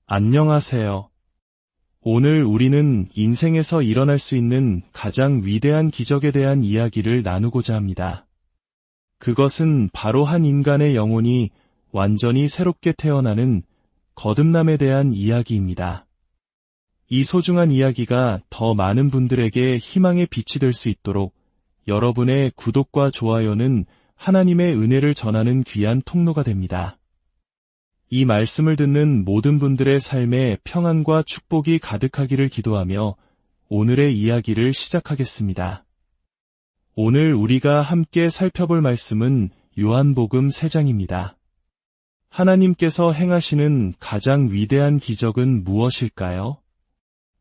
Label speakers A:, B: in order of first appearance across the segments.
A: 안녕하세요. 오늘 우리는 인생에서 일어날 수 있는 가장 위대한 기적에 대한 이야기를 나누고자 합니다. 그것은 바로 한 인간의 영혼이 완전히 새롭게 태어나는 거듭남에 대한 이야기입니다. 이 소중한 이야기가 더 많은 분들에게 희망의 빛이 될 수 있도록 여러분의 구독과 좋아요는 하나님의 은혜를 전하는 귀한 통로가 됩니다. 이 말씀을 듣는 모든 분들의 삶에 평안과 축복이 가득하기를 기도하며 오늘의 이야기를 시작하겠습니다. 오늘 우리가 함께 살펴볼 말씀은 요한복음 3장입니다. 하나님께서 행하시는 가장 위대한 기적은 무엇일까요?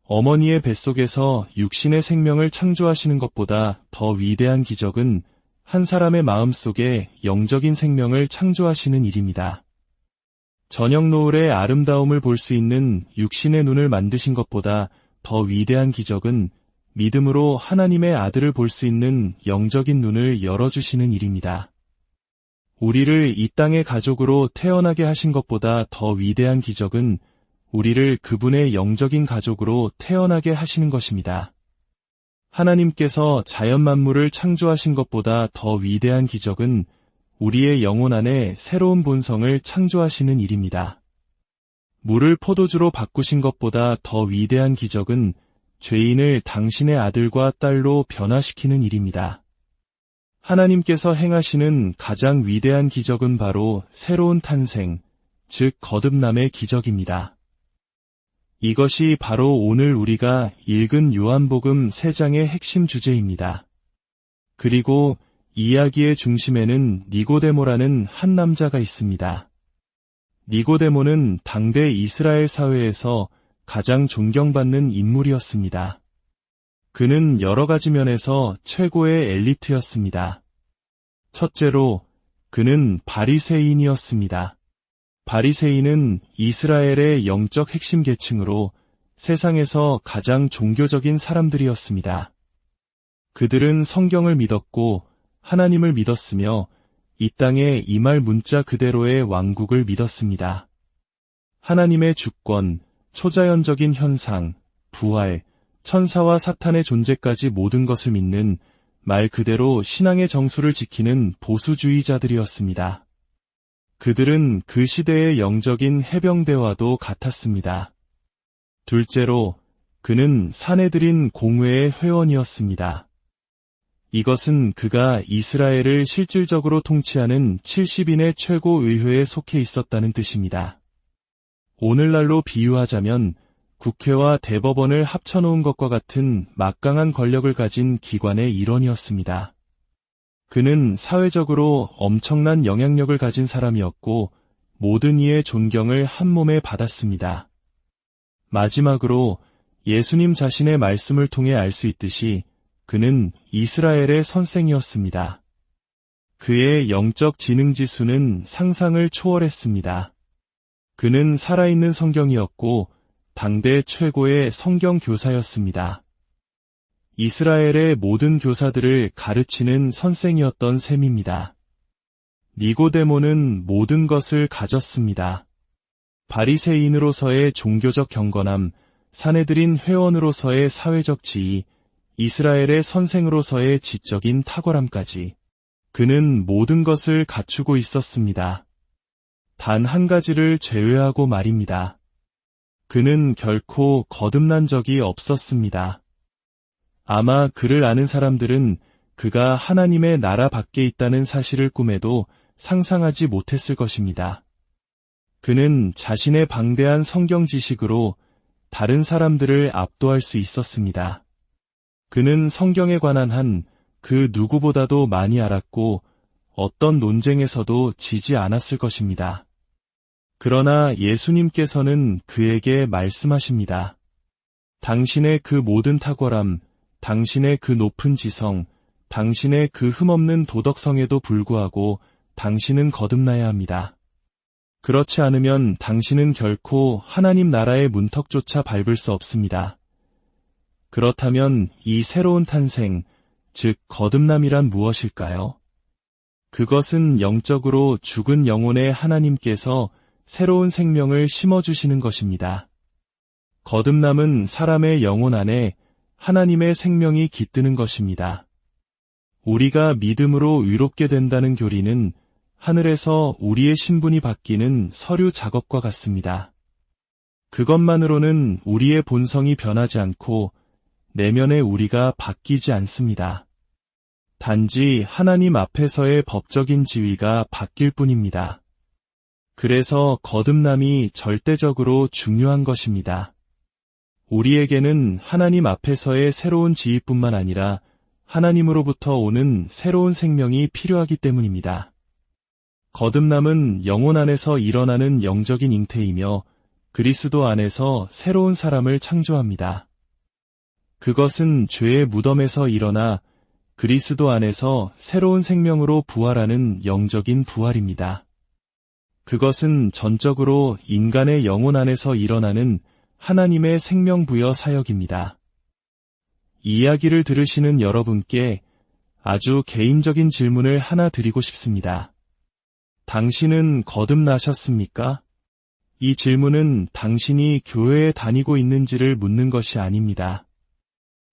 A: 어머니의 뱃속에서 육신의 생명을 창조하시는 것보다 더 위대한 기적은 한 사람의 마음속에 영적인 생명을 창조하시는 일입니다. 저녁 노을의 아름다움을 볼 수 있는 육신의 눈을 만드신 것보다 더 위대한 기적은 믿음으로 하나님의 아들을 볼 수 있는 영적인 눈을 열어주시는 일입니다. 우리를 이 땅의 가족으로 태어나게 하신 것보다 더 위대한 기적은 우리를 그분의 영적인 가족으로 태어나게 하시는 것입니다. 하나님께서 자연 만물을 창조하신 것보다 더 위대한 기적은 우리의 영혼 안에 새로운 본성을 창조하시는 일입니다. 물을 포도주로 바꾸신 것보다 더 위대한 기적은 죄인을 당신의 아들과 딸로 변화시키는 일입니다. 하나님께서 행하시는 가장 위대한 기적은 바로 새로운 탄생, 즉 거듭남의 기적입니다. 이것이 바로 오늘 우리가 읽은 요한복음 3장의 핵심 주제입니다. 그리고 이야기의 중심에는 니고데모라는 한 남자가 있습니다. 니고데모는 당대 이스라엘 사회에서 가장 존경받는 인물이었습니다. 그는 여러 가지 면에서 최고의 엘리트였습니다. 첫째로, 그는 바리새인이었습니다. 바리새인은 이스라엘의 영적 핵심 계층으로 세상에서 가장 종교적인 사람들이었습니다. 그들은 성경을 믿었고 하나님을 믿었으며 이 땅에 임할 문자 그대로의 왕국을 믿었습니다. 하나님의 주권, 초자연적인 현상, 부활, 천사와 사탄의 존재까지 모든 것을 믿는 말 그대로 신앙의 정수를 지키는 보수주의자들이었습니다. 그들은 그 시대의 영적인 해병대와도 같았습니다. 둘째로, 그는 사내들인 공회의 회원이었습니다. 이것은 그가 이스라엘을 실질적으로 통치하는 70인의 최고 의회에 속해 있었다는 뜻입니다. 오늘날로 비유하자면 국회와 대법원을 합쳐놓은 것과 같은 막강한 권력을 가진 기관의 일원이었습니다. 그는 사회적으로 엄청난 영향력을 가진 사람이었고 모든 이의 존경을 한 몸에 받았습니다. 마지막으로 예수님 자신의 말씀을 통해 알 수 있듯이 그는 이스라엘의 선생이었습니다. 그의 영적 지능 지수는 상상을 초월했습니다. 그는 살아있는 성경이었고 당대 최고의 성경 교사였습니다. 이스라엘의 모든 교사들을 가르치는 선생이었던 셈입니다. 니고데모는 모든 것을 가졌습니다. 바리새인으로서의 종교적 경건함, 사내들인 회원으로서의 사회적 지위, 이스라엘의 선생으로서의 지적인 탁월함까지 그는 모든 것을 갖추고 있었습니다. 단 한 가지를 제외하고 말입니다. 그는 결코 거듭난 적이 없었습니다. 아마 그를 아는 사람들은 그가 하나님의 나라 밖에 있다는 사실을 꿈에도 상상하지 못했을 것입니다. 그는 자신의 방대한 성경 지식으로 다른 사람들을 압도할 수 있었습니다. 그는 성경에 관한 한 그 누구보다도 많이 알았고 어떤 논쟁에서도 지지 않았을 것입니다. 그러나 예수님께서는 그에게 말씀하십니다. 당신의 그 모든 탁월함, 당신의 그 높은 지성, 당신의 그 흠없는 도덕성에도 불구하고 당신은 거듭나야 합니다. 그렇지 않으면 당신은 결코 하나님 나라의 문턱조차 밟을 수 없습니다. 그렇다면 이 새로운 탄생, 즉 거듭남이란 무엇일까요? 그것은 영적으로 죽은 영혼의 하나님께서 새로운 생명을 심어주시는 것입니다. 거듭남은 사람의 영혼 안에 하나님의 생명이 깃드는 것입니다. 우리가 믿음으로 의롭게 된다는 교리는 하늘에서 우리의 신분이 바뀌는 서류 작업과 같습니다. 그것만으로는 우리의 본성이 변하지 않고 내면의 우리가 바뀌지 않습니다. 단지 하나님 앞에서의 법적인 지위가 바뀔 뿐입니다. 그래서 거듭남이 절대적으로 중요한 것입니다. 우리에게는 하나님 앞에서의 새로운 지위뿐만 아니라 하나님으로부터 오는 새로운 생명이 필요하기 때문입니다. 거듭남은 영혼 안에서 일어나는 영적인 잉태이며 그리스도 안에서 새로운 사람을 창조합니다. 그것은 죄의 무덤에서 일어나 그리스도 안에서 새로운 생명으로 부활하는 영적인 부활입니다. 그것은 전적으로 인간의 영혼 안에서 일어나는 하나님의 생명부여 사역입니다. 이 이야기를 들으시는 여러분께 아주 개인적인 질문을 하나 드리고 싶습니다. 당신은 거듭나셨습니까? 이 질문은 당신이 교회에 다니고 있는지를 묻는 것이 아닙니다.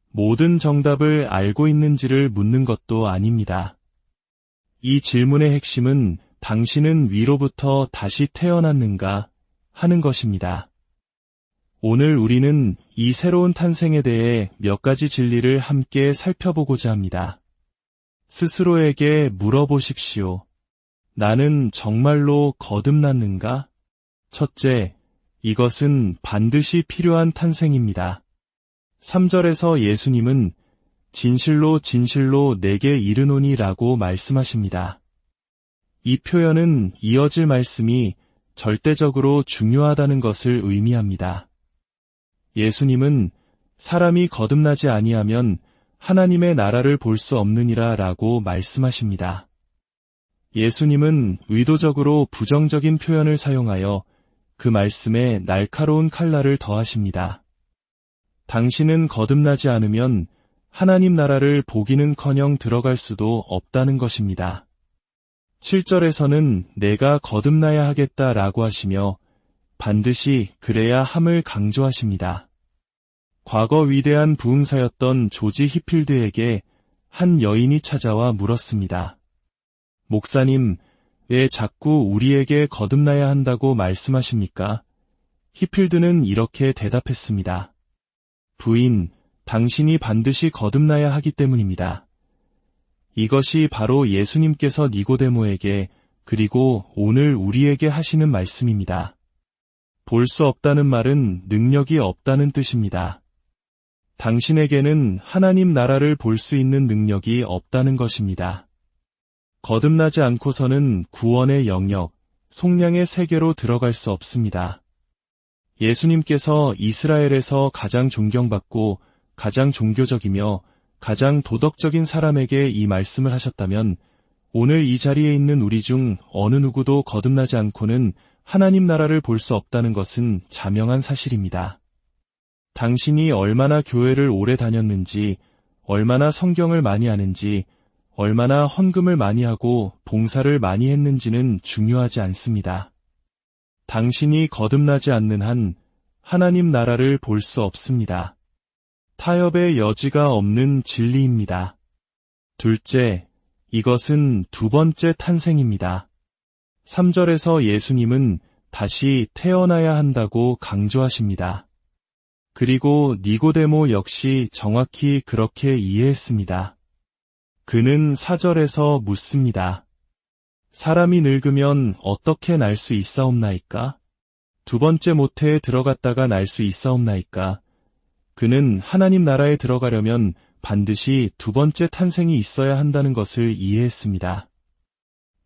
A: 모든 정답을 알고 있는지를 묻는 것도 아닙니다. 이 질문의 핵심은 당신은 위로부터 다시 태어났는가 하는 것입니다. 오늘 우리는 이 새로운 탄생에 대해 몇 가지 진리를 함께 살펴보고자 합니다. 스스로에게 물어보십시오. 나는 정말로 거듭났는가? 첫째, 이것은 반드시 필요한 탄생입니다. 3절에서 예수님은 진실로 진실로 내게 이르노니 라고 말씀하십니다. 이 표현은 이어질 말씀이 절대적으로 중요하다는 것을 의미합니다. 예수님은 사람이 거듭나지 아니하면 하나님의 나라를 볼 수 없느니라 라고 말씀하십니다. 예수님은 의도적으로 부정적인 표현을 사용하여 그 말씀에 날카로운 칼날을 더하십니다. 당신은 거듭나지 않으면 하나님 나라를 보기는커녕 들어갈 수도 없다는 것입니다. 7절에서는 내가 거듭나야 하겠다라고 하시며 반드시 그래야 함을 강조하십니다. 과거 위대한 부흥사였던 조지 히필드에게 한 여인이 찾아와 물었습니다. 목사님, 왜 자꾸 우리에게 거듭나야 한다고 말씀하십니까? 히필드는 이렇게 대답했습니다. 부인, 당신이 반드시 거듭나야 하기 때문입니다. 이것이 바로 예수님께서 니고데모에게 그리고 오늘 우리에게 하시는 말씀입니다. 볼 수 없다는 말은 능력이 없다는 뜻입니다. 당신에게는 하나님 나라를 볼 수 있는 능력이 없다는 것입니다. 거듭나지 않고서는 구원의 영역, 속량의 세계로 들어갈 수 없습니다. 예수님께서 이스라엘에서 가장 존경받고 가장 종교적이며 가장 도덕적인 사람에게 이 말씀을 하셨다면 오늘 이 자리에 있는 우리 중 어느 누구도 거듭나지 않고는 하나님 나라를 볼 수 없다는 것은 자명한 사실입니다. 당신이 얼마나 교회를 오래 다녔는지, 얼마나 성경을 많이 아는지, 얼마나 헌금을 많이 하고 봉사를 많이 했는지는 중요하지 않습니다. 당신이 거듭나지 않는 한 하나님 나라를 볼 수 없습니다. 타협의 여지가 없는 진리입니다. 둘째, 이것은 두 번째 탄생입니다. 3절에서 예수님은 다시 태어나야 한다고 강조하십니다. 그리고 니고데모 역시 정확히 그렇게 이해했습니다. 그는 4절에서 묻습니다. 사람이 늙으면 어떻게 날 수 있사옵나이까? 두 번째 모태에 들어갔다가 날 수 있사옵나이까? 그는 하나님 나라에 들어가려면 반드시 두 번째 탄생이 있어야 한다는 것을 이해했습니다.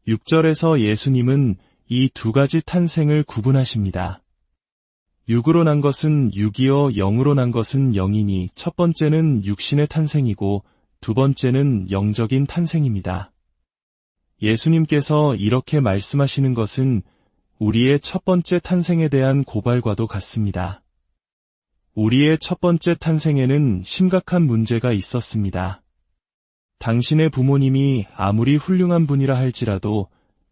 A: 6절에서 예수님은 이 두 가지 탄생을 구분하십니다. 육으로 난 것은 육이요 영으로 난 것은 영이니 첫 번째는 육신의 탄생이고 두 번째는 영적인 탄생입니다. 예수님께서 이렇게 말씀하시는 것은 우리의 첫 번째 탄생에 대한 고발과도 같습니다. 우리의 첫 번째 탄생에는 심각한 문제가 있었습니다. 당신의 부모님이 아무리 훌륭한 분이라 할지라도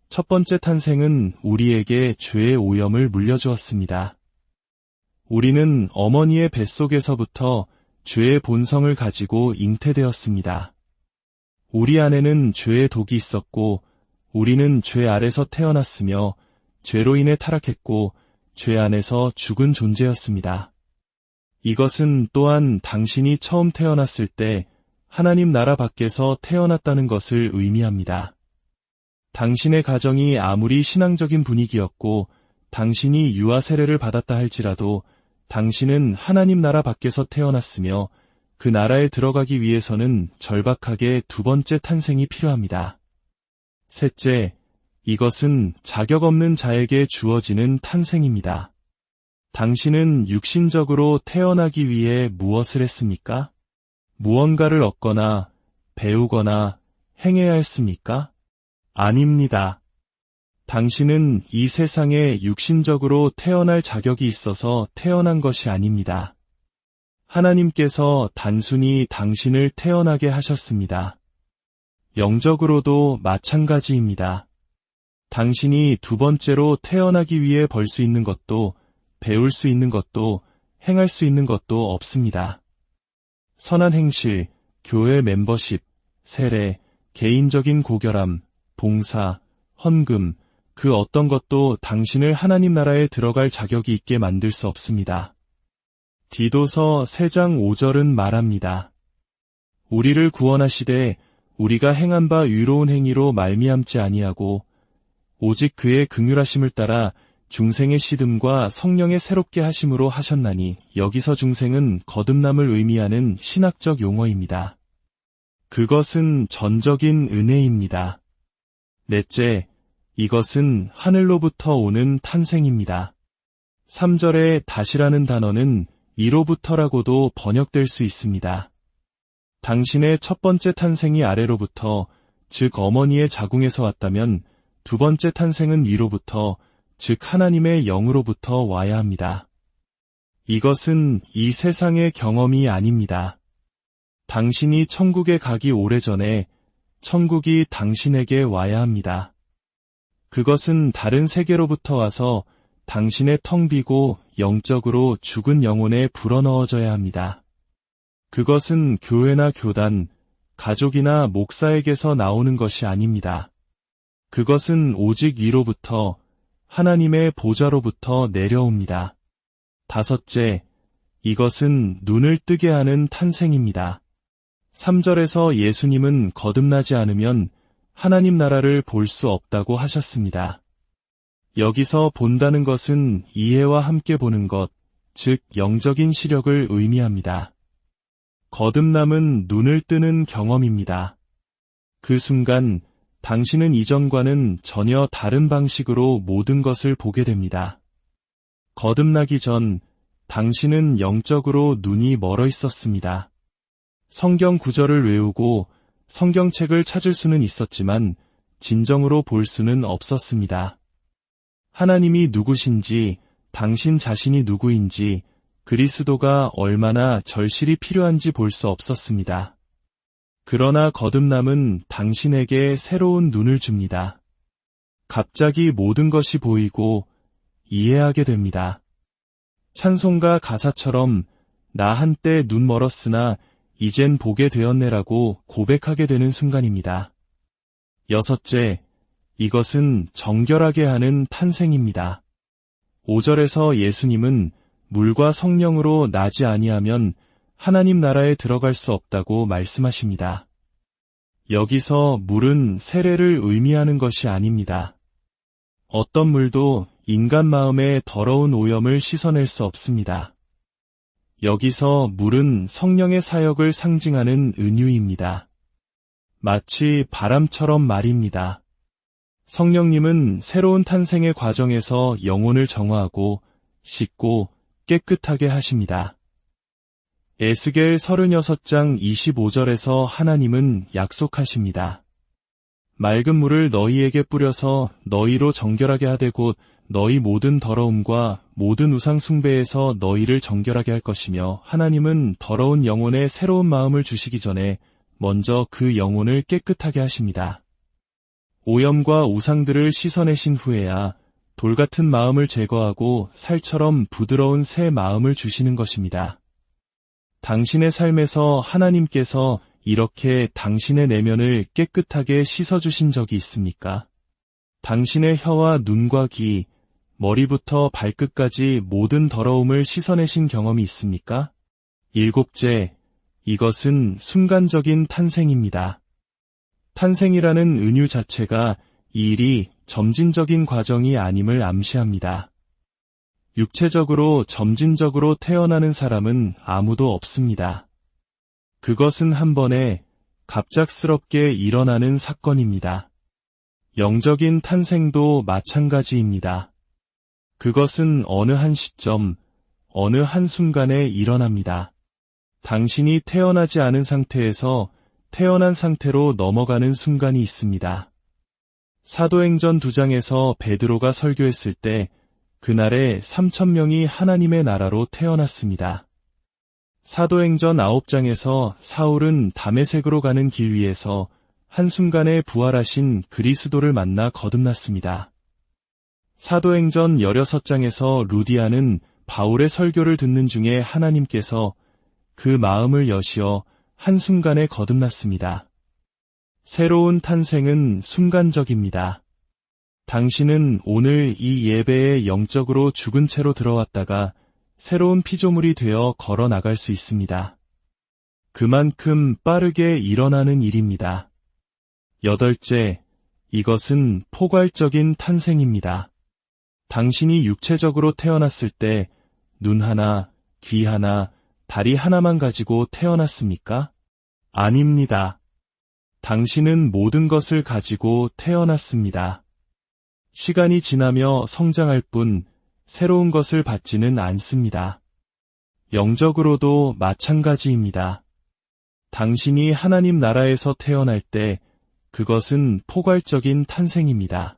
A: 첫 번째 탄생은 우리에게 죄의 오염을 물려주었습니다. 우리는 어머니의 뱃속에서부터 죄의 본성을 가지고 잉태되었습니다. 우리 안에는 죄의 독이 있었고 우리는 죄 아래서 태어났으며 죄로 인해 타락했고 죄 안에서 죽은 존재였습니다. 이것은 또한 당신이 처음 태어났을 때 하나님 나라 밖에서 태어났다는 것을 의미합니다. 당신의 가정이 아무리 신앙적인 분위기였고 당신이 유아 세례를 받았다 할지라도 당신은 하나님 나라 밖에서 태어났으며 그 나라에 들어가기 위해서는 절박하게 두 번째 탄생이 필요합니다. 셋째, 이것은 자격 없는 자에게 주어지는 탄생입니다. 당신은 육신적으로 태어나기 위해 무엇을 했습니까? 무언가를 얻거나 배우거나 행해야 했습니까? 아닙니다. 당신은 이 세상에 육신적으로 태어날 자격이 있어서 태어난 것이 아닙니다. 하나님께서 단순히 당신을 태어나게 하셨습니다. 영적으로도 마찬가지입니다. 당신이 두 번째로 태어나기 위해 벌 수 있는 것도, 배울 수 있는 것도, 행할 수 있는 것도 없습니다. 선한 행실, 교회 멤버십, 세례, 개인적인 고결함, 봉사, 헌금, 그 어떤 것도 당신을 하나님 나라에 들어갈 자격이 있게 만들 수 없습니다. 디도서 3장 5절은 말합니다. 우리를 구원하시되 우리가 행한 바 의로운 행위로 말미암지 아니하고 오직 그의 긍휼하심을 따라 중생의 시듬과 성령의 새롭게 하심으로 하셨나니, 여기서 중생은 거듭남을 의미하는 신학적 용어입니다. 그것은 전적인 은혜입니다. 넷째, 이것은 하늘로부터 오는 탄생입니다. 3절의 다시라는 단어는 이로부터라고도 번역될 수 있습니다. 당신의 첫 번째 탄생이 아래로부터, 즉 어머니의 자궁에서 왔다면 두 번째 탄생은 위로부터, 즉 하나님의 영으로부터 와야 합니다. 이것은 이 세상의 경험이 아닙니다. 당신이 천국에 가기 오래전에 천국이 당신에게 와야 합니다. 그것은 다른 세계로부터 와서 당신의 텅 비고 영적으로 죽은 영혼에 불어넣어져야 합니다. 그것은 교회나 교단, 가족이나 목사에게서 나오는 것이 아닙니다. 그것은 오직 위로부터, 하나님의 보좌로부터 내려옵니다. 다섯째, 이것은 눈을 뜨게 하는 탄생입니다. 3절에서 예수님은 거듭나지 않으면 하나님 나라를 볼 수 없다고 하셨습니다. 여기서 본다는 것은 이해와 함께 보는 것, 즉 영적인 시력을 의미합니다. 거듭남은 눈을 뜨는 경험입니다. 그 순간 당신은 이전과는 전혀 다른 방식으로 모든 것을 보게 됩니다. 거듭나기 전 당신은 영적으로 눈이 멀어 있었습니다. 성경 구절을 외우고 성경책을 찾을 수는 있었지만 진정으로 볼 수는 없었습니다. 하나님이 누구신지, 당신 자신이 누구인지, 그리스도가 얼마나 절실히 필요한지 볼 수 없었습니다. 그러나 거듭남은 당신에게 새로운 눈을 줍니다. 갑자기 모든 것이 보이고 이해하게 됩니다. 찬송가 가사처럼 나 한때 눈 멀었으나 이젠 보게 되었네라고 고백하게 되는 순간입니다. 여섯째, 이것은 정결하게 하는 탄생입니다. 5절에서 예수님은 물과 성령으로 나지 아니하면 하나님 나라에 들어갈 수 없다고 말씀하십니다. 여기서 물은 세례를 의미하는 것이 아닙니다. 어떤 물도 인간 마음의 더러운 오염을 씻어낼 수 없습니다. 여기서 물은 성령의 사역을 상징하는 은유입니다. 마치 바람처럼 말입니다. 성령님은 새로운 탄생의 과정에서 영혼을 정화하고 씻고 깨끗하게 하십니다. 에스겔 36장 25절에서 하나님은 약속하십니다. 맑은 물을 너희에게 뿌려서 너희로 정결하게 하되 곧 너희 모든 더러움과 모든 우상 숭배에서 너희를 정결하게 할 것이며, 하나님은 더러운 영혼에 새로운 마음을 주시기 전에 먼저 그 영혼을 깨끗하게 하십니다. 오염과 우상들을 씻어내신 후에야 돌 같은 마음을 제거하고 살처럼 부드러운 새 마음을 주시는 것입니다. 당신의 삶에서 하나님께서 이렇게 당신의 내면을 깨끗하게 씻어주신 적이 있습니까? 당신의 혀와 눈과 귀, 머리부터 발끝까지 모든 더러움을 씻어내신 경험이 있습니까? 일곱째, 이것은 순간적인 탄생입니다. 탄생이라는 은유 자체가 이 일이 점진적인 과정이 아님을 암시합니다. 육체적으로 점진적으로 태어나는 사람은 아무도 없습니다. 그것은 한 번에 갑작스럽게 일어나는 사건입니다. 영적인 탄생도 마찬가지입니다. 그것은 어느 한 시점, 어느 한순간에 일어납니다. 당신이 태어나지 않은 상태에서 태어난 상태로 넘어가는 순간이 있습니다. 사도행전 2장에서 베드로가 설교했을 때 그날에 3,000명이 하나님의 나라로 태어났습니다. 사도행전 9장에서 사울은 다메섹으로 가는 길 위에서 한순간에 부활하신 그리스도를 만나 거듭났습니다. 사도행전 16장에서 루디아는 바울의 설교를 듣는 중에 하나님께서 그 마음을 여시어 한순간에 거듭났습니다. 새로운 탄생은 순간적입니다. 당신은 오늘 이 예배에 영적으로 죽은 채로 들어왔다가 새로운 피조물이 되어 걸어 나갈 수 있습니다. 그만큼 빠르게 일어나는 일입니다. 여덟째, 이것은 포괄적인 탄생입니다. 당신이 육체적으로 태어났을 때 눈 하나, 귀 하나, 다리 하나만 가지고 태어났습니까? 아닙니다. 당신은 모든 것을 가지고 태어났습니다. 시간이 지나며 성장할 뿐 새로운 것을 받지는 않습니다. 영적으로도 마찬가지입니다. 당신이 하나님 나라에서 태어날 때 그것은 포괄적인 탄생입니다.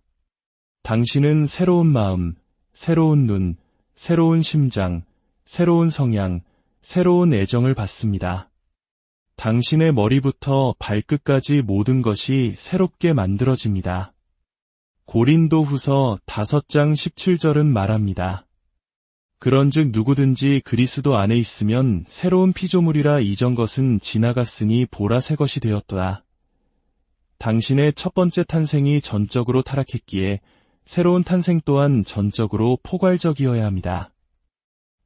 A: 당신은 새로운 마음, 새로운 눈, 새로운 심장, 새로운 성향, 새로운 애정을 받습니다. 당신의 머리부터 발끝까지 모든 것이 새롭게 만들어집니다. 고린도후서 5장 17절은 말합니다. 그런즉 누구든지 그리스도 안에 있으면 새로운 피조물이라 이전 것은 지나갔으니 보라 새 것이 되었도다. 당신의 첫 번째 탄생이 전적으로 타락했기에 새로운 탄생 또한 전적으로 포괄적이어야 합니다.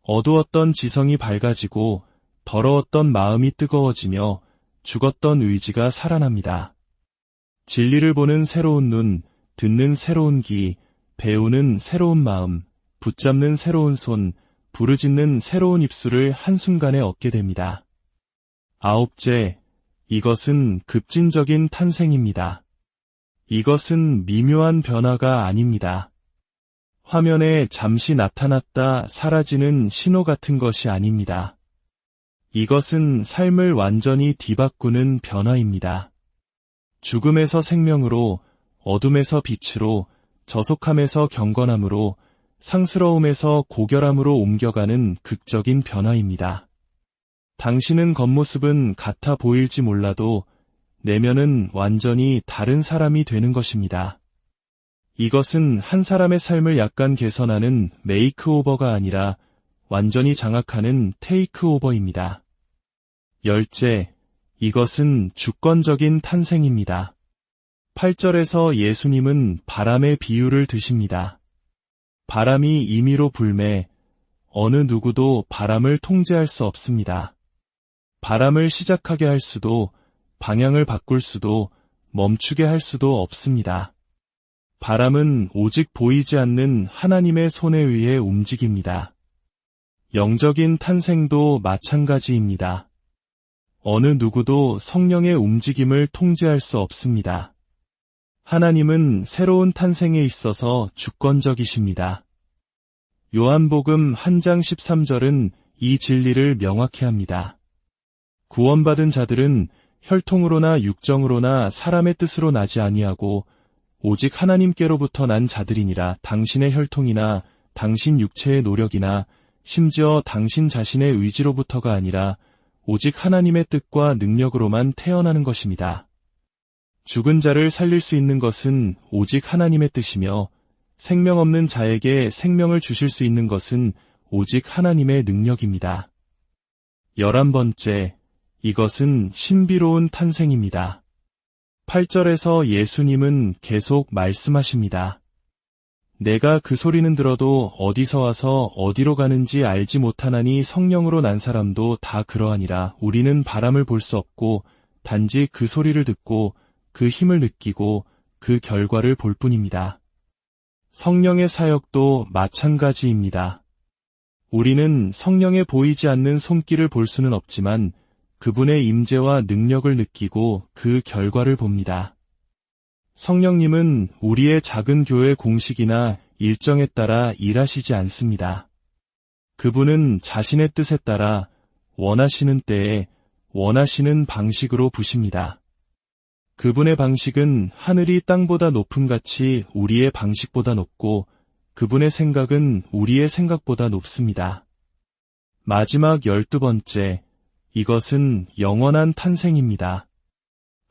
A: 어두웠던 지성이 밝아지고 더러웠던 마음이 뜨거워지며 죽었던 의지가 살아납니다. 진리를 보는 새로운 눈, 듣는 새로운 귀, 배우는 새로운 마음, 붙잡는 새로운 손, 부르짖는 새로운 입술을 한순간에 얻게 됩니다. 아홉째, 이것은 급진적인 탄생입니다. 이것은 미묘한 변화가 아닙니다. 화면에 잠시 나타났다 사라지는 신호 같은 것이 아닙니다. 이것은 삶을 완전히 뒤바꾸는 변화입니다. 죽음에서 생명으로, 어둠에서 빛으로, 저속함에서 경건함으로, 상스러움에서 고결함으로 옮겨가는 극적인 변화입니다. 당신은 겉모습은 같아 보일지 몰라도 내면은 완전히 다른 사람이 되는 것입니다. 이것은 한 사람의 삶을 약간 개선하는 메이크오버가 아니라 완전히 장악하는 테이크오버입니다. 열째, 이것은 주권적인 탄생입니다. 8절에서 예수님은 바람의 비유를 드십니다. 바람이 임의로 불매, 어느 누구도 바람을 통제할 수 없습니다. 바람을 시작하게 할 수도, 방향을 바꿀 수도, 멈추게 할 수도 없습니다. 바람은 오직 보이지 않는 하나님의 손에 의해 움직입니다. 영적인 탄생도 마찬가지입니다. 어느 누구도 성령의 움직임을 통제할 수 없습니다. 하나님은 새로운 탄생에 있어서 주권적이십니다. 요한복음 1장 13절은 이 진리를 명확히 합니다. 구원받은 자들은 혈통으로나 육정으로나 사람의 뜻으로 나지 아니하고 오직 하나님께로부터 난 자들이니라. 당신의 혈통이나 당신 육체의 노력이나 심지어 당신 자신의 의지로부터가 아니라 오직 하나님의 뜻과 능력으로만 태어나는 것입니다. 죽은 자를 살릴 수 있는 것은 오직 하나님의 뜻이며 생명 없는 자에게 생명을 주실 수 있는 것은 오직 하나님의 능력입니다. 11번째, 이것은 신비로운 탄생입니다. 8절에서 예수님은 계속 말씀하십니다. 내가 그 소리는 들어도 어디서 와서 어디로 가는지 알지 못하나니 성령으로 난 사람도 다 그러하니라. 우리는 바람을 볼 수 없고 단지 그 소리를 듣고 그 힘을 느끼고 그 결과를 볼 뿐입니다. 성령의 사역도 마찬가지입니다. 우리는 성령의 보이지 않는 손길을 볼 수는 없지만 그분의 임재와 능력을 느끼고 그 결과를 봅니다. 성령님은 우리의 작은 교회 공식이나 일정에 따라 일하시지 않습니다. 그분은 자신의 뜻에 따라 원하시는 때에 원하시는 방식으로 부십니다. 그분의 방식은 하늘이 땅보다 높음같이 우리의 방식보다 높고 그분의 생각은 우리의 생각보다 높습니다. 마지막 12번째, 이것은 영원한 탄생입니다.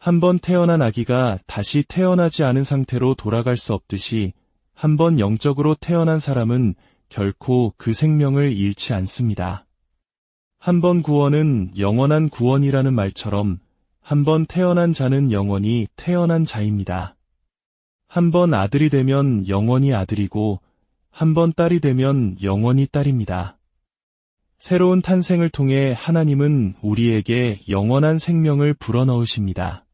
A: 한번 태어난 아기가 다시 태어나지 않은 상태로 돌아갈 수 없듯이 한번 영적으로 태어난 사람은 결코 그 생명을 잃지 않습니다. 한번 구원은 영원한 구원이라는 말처럼 한번 태어난 자는 영원히 태어난 자입니다. 한번 아들이 되면 영원히 아들이고 한번 딸이 되면 영원히 딸입니다. 새로운 탄생을 통해 하나님은 우리에게 영원한 생명을 불어넣으십니다.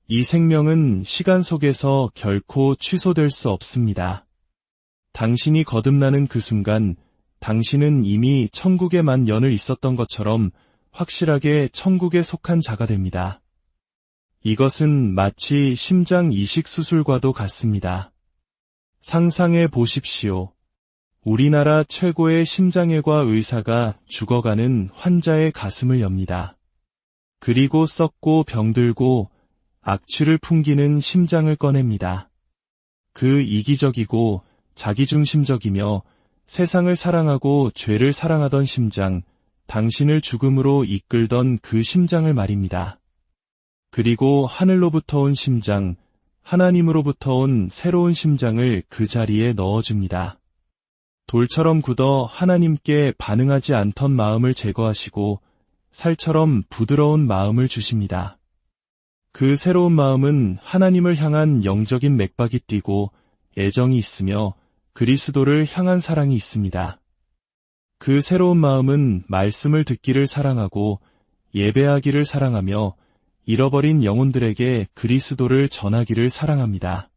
A: 이 생명은 시간 속에서 결코 취소될 수 없습니다. 당신이 거듭나는 그 순간, 당신은 이미 천국에 만 년을 있었던 것처럼 확실하게 천국에 속한 자가 됩니다. 이것은 마치 심장 이식 수술과도 같습니다. 상상해 보십시오. 우리나라 최고의 심장외과 의사가 죽어가는 환자의 가슴을 엽니다. 그리고 썩고 병들고 악취를 풍기는 심장을 꺼냅니다. 그 이기적이고 자기중심적이며 세상을 사랑하고 죄를 사랑하던 심장, 당신을 죽음으로 이끌던 그 심장을 말입니다. 그리고 하늘로부터 온 심장, 하나님으로부터 온 새로운 심장을 그 자리에 넣어줍니다. 돌처럼 굳어 하나님께 반응하지 않던 마음을 제거하시고 살처럼 부드러운 마음을 주십니다. 그 새로운 마음은 하나님을 향한 영적인 맥박이 뛰고 애정이 있으며 그리스도를 향한 사랑이 있습니다. 그 새로운 마음은 말씀을 듣기를 사랑하고 예배하기를 사랑하며 잃어버린 영혼들에게 그리스도를 전하기를 사랑합니다.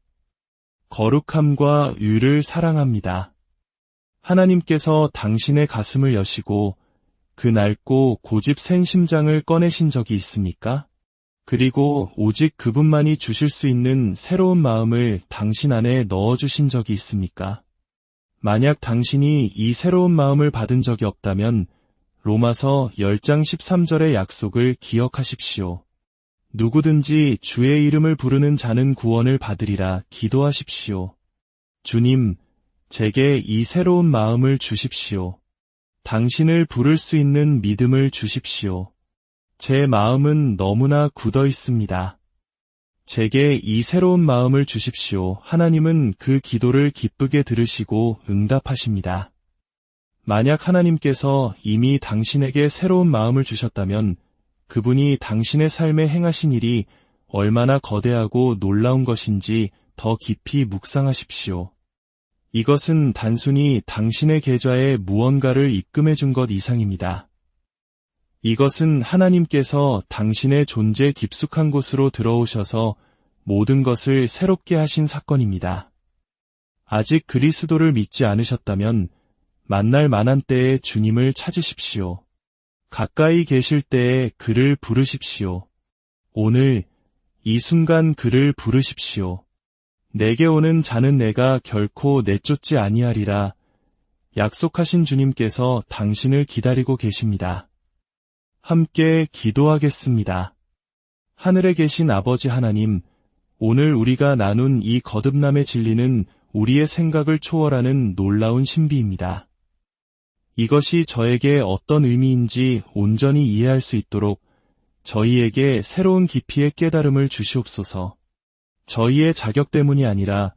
A: 거룩함과 의를 사랑합니다. 하나님께서 당신의 가슴을 여시고 그 낡고 고집 센 심장을 꺼내신 적이 있습니까? 그리고 오직 그분만이 주실 수 있는 새로운 마음을 당신 안에 넣어주신 적이 있습니까? 만약 당신이 이 새로운 마음을 받은 적이 없다면 로마서 10장 13절의 약속을 기억하십시오. 누구든지 주의 이름을 부르는 자는 구원을 받으리라 기도하십시오. 주님, 제게 이 새로운 마음을 주십시오. 당신을 부를 수 있는 믿음을 주십시오. 제 마음은 너무나 굳어 있습니다. 제게 이 새로운 마음을 주십시오. 하나님은 그 기도를 기쁘게 들으시고 응답하십니다. 만약 하나님께서 이미 당신에게 새로운 마음을 주셨다면 그분이 당신의 삶에 행하신 일이 얼마나 거대하고 놀라운 것인지 더 깊이 묵상하십시오. 이것은 단순히 당신의 계좌에 무언가를 입금해 준 것 이상입니다. 이것은 하나님께서 당신의 존재 깊숙한 곳으로 들어오셔서 모든 것을 새롭게 하신 사건입니다. 아직 그리스도를 믿지 않으셨다면 만날 만한 때에 주님을 찾으십시오. 가까이 계실 때에 그를 부르십시오. 오늘 이 순간 그를 부르십시오. 내게 오는 자는 내가 결코 내쫓지 아니하리라. 약속하신 주님께서 당신을 기다리고 계십니다. 함께 기도하겠습니다. 하늘에 계신 아버지 하나님, 오늘 우리가 나눈 이 거듭남의 진리는 우리의 생각을 초월하는 놀라운 신비입니다. 이것이 저에게 어떤 의미인지 온전히 이해할 수 있도록 저희에게 새로운 깊이의 깨달음을 주시옵소서. 저희의 자격 때문이 아니라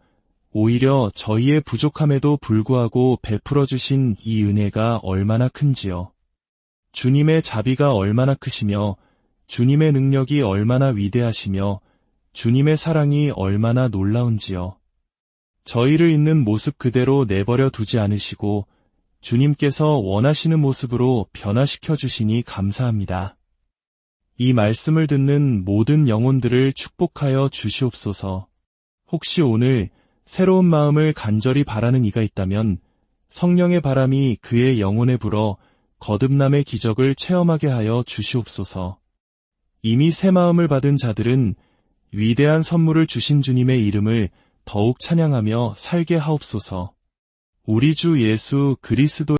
A: 오히려 저희의 부족함에도 불구하고 베풀어 주신 이 은혜가 얼마나 큰지요. 주님의 자비가 얼마나 크시며 주님의 능력이 얼마나 위대하시며 주님의 사랑이 얼마나 놀라운지요. 저희를 있는 모습 그대로 내버려 두지 않으시고 주님께서 원하시는 모습으로 변화시켜 주시니 감사합니다. 이 말씀을 듣는 모든 영혼들을 축복하여 주시옵소서. 혹시 오늘 새로운 마음을 간절히 바라는 이가 있다면 성령의 바람이 그의 영혼에 불어 거듭남의 기적을 체험하게 하여 주시옵소서. 이미 새 마음을 받은 자들은 위대한 선물을 주신 주님의 이름을 더욱 찬양하며 살게 하옵소서. 우리 주 예수 그리스도